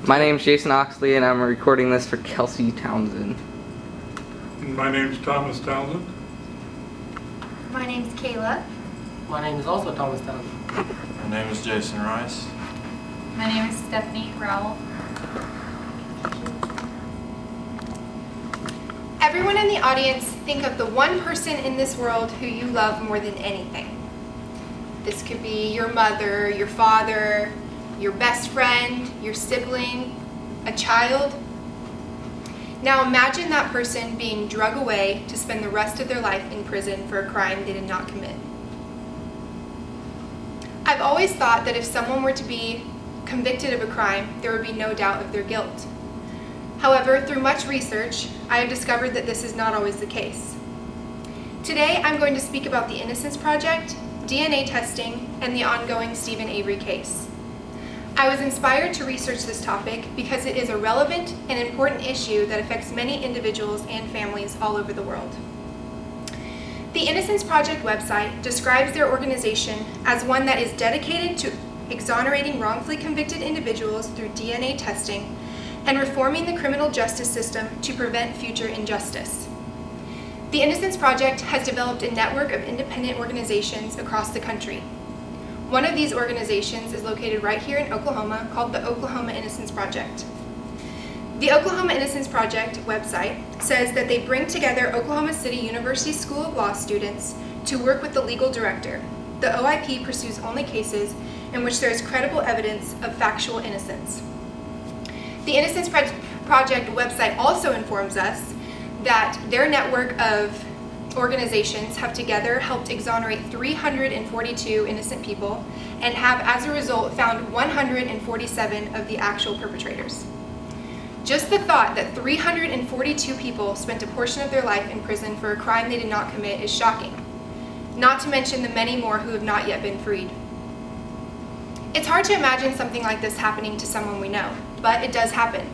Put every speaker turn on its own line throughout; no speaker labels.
My name's Jason Oxley, and I'm recording this for Kelsey Townsend.
My name's Thomas Townsend.
My name's Kayla.
My name is also Thomas Townsend.
My name is Jason Rice.
My name is Stephanie Rowell. Everyone in the audience, think of the one person in this world who you love more than anything. This could be your mother, your father, your best friend, your sibling, a child. Now imagine that person being drug away to spend the rest of their life in prison for a crime they did not commit. I've always thought that if someone were to be convicted of a crime, there would be no doubt of their guilt. However, through much research, I have discovered that this is not always the case. Today, I'm going to speak about the Innocence Project, DNA testing, and the ongoing Stephen Avery case. I was inspired to research this topic because it is a relevant and important issue that affects many individuals and families all over the world. The Innocence Project website describes their organization as one that is dedicated to exonerating wrongfully convicted individuals through DNA testing and reforming the criminal justice system to prevent future injustice. The Innocence Project has developed a network of independent organizations across the country. One of these organizations is located right here in Oklahoma, called the Oklahoma Innocence Project. The Oklahoma Innocence Project website says that they bring together Oklahoma City University School of Law students to work with the legal director. The OIP pursues only cases in which there is credible evidence of factual innocence. The Innocence Project website also informs us that their network of organizations have together helped exonerate 342 innocent people and have, as a result, found 147 of the actual perpetrators. Just the thought that 342 people spent a portion of their life in prison for a crime they did not commit is shocking, not to mention the many more who have not yet been freed. It's hard to imagine something like this happening to someone we know, but it does happen.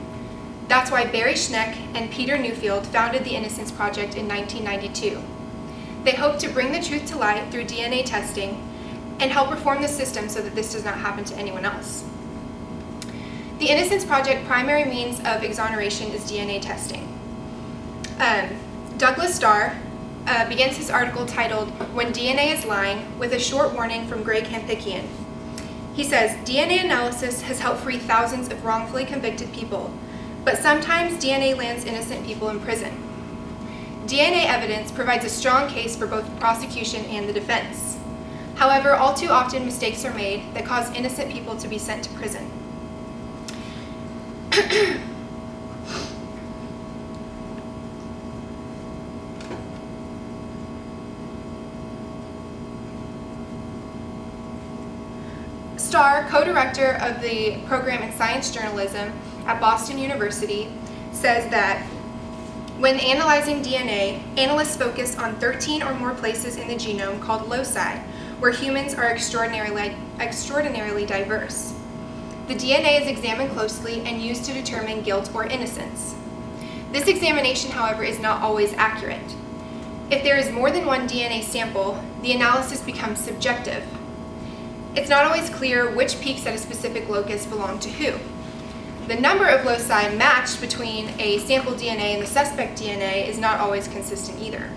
That's why Barry Schneck and Peter Newfield founded the Innocence Project in 1992. They hope to bring the truth to light through DNA testing and help reform the system so that this does not happen to anyone else. The Innocence Project primary means of exoneration is DNA testing. Douglas Starr begins his article titled, "When DNA is Lying," with a short warning from Greg Hampickian. He says, DNA analysis has helped free thousands of wrongfully convicted people, but sometimes DNA lands innocent people in prison. DNA evidence provides a strong case for both the prosecution and the defense. However, all too often mistakes are made that cause innocent people to be sent to prison. Starr, co-director of the program in science journalism at Boston University, says that when analyzing DNA, analysts focus on 13 or more places in the genome called loci, where humans are extraordinarily diverse. The DNA is examined closely and used to determine guilt or innocence. This examination, however, is not always accurate. If there is more than one DNA sample, the analysis becomes subjective. It's not always clear which peaks at a specific locus belong to who. The number of loci matched between a sample DNA and the suspect DNA is not always consistent either.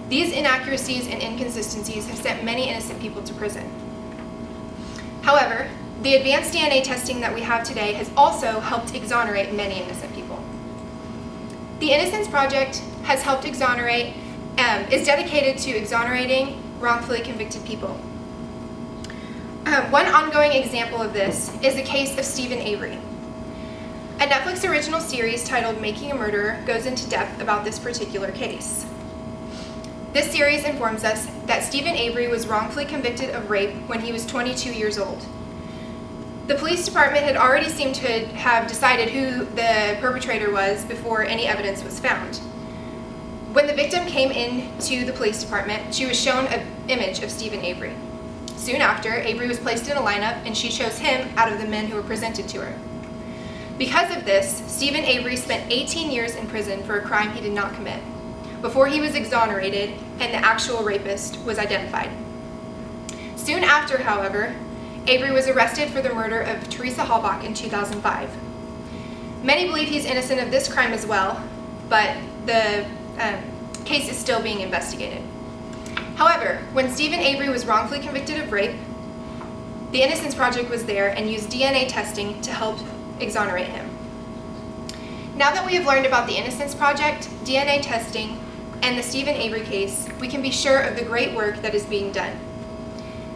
These inaccuracies and inconsistencies have sent many innocent people to prison. However, the advanced DNA testing that we have today has also helped exonerate many innocent people. The Innocence Project has helped exonerate, is dedicated to exonerating wrongfully convicted people. One ongoing example of this is the case of Stephen Avery. A Netflix original series titled Making a Murderer goes into depth about this particular case. This series informs us that Stephen Avery was wrongfully convicted of rape when he was 22 years old. The police department had already seemed to have decided who the perpetrator was before any evidence was found. When the victim came into the police department, she was shown an image of Stephen Avery. Soon after, Avery was placed in a lineup and she chose him out of the men who were presented to her. Because of this, Stephen Avery spent 18 years in prison for a crime he did not commit, before he was exonerated and the actual rapist was identified. Soon after, however, Avery was arrested for the murder of Teresa Halbach in 2005. Many believe he's innocent of this crime as well, but the case is still being investigated. However, when Stephen Avery was wrongfully convicted of rape, the Innocence Project was there and used DNA testing to help exonerate him. Now that we have learned about the Innocence Project, DNA testing, and the Stephen Avery case, we can be sure of the great work that is being done.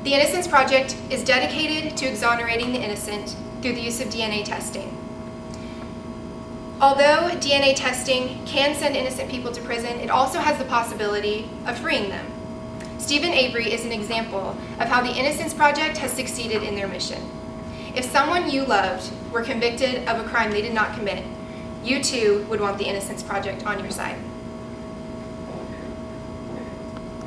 The Innocence Project is dedicated to exonerating the innocent through the use of DNA testing. Although DNA testing can send innocent people to prison, it also has the possibility of freeing them. Stephen Avery is an example of how the Innocence Project has succeeded in their mission. If someone you loved were convicted of a crime they did not commit, you too would want the Innocence Project on your side.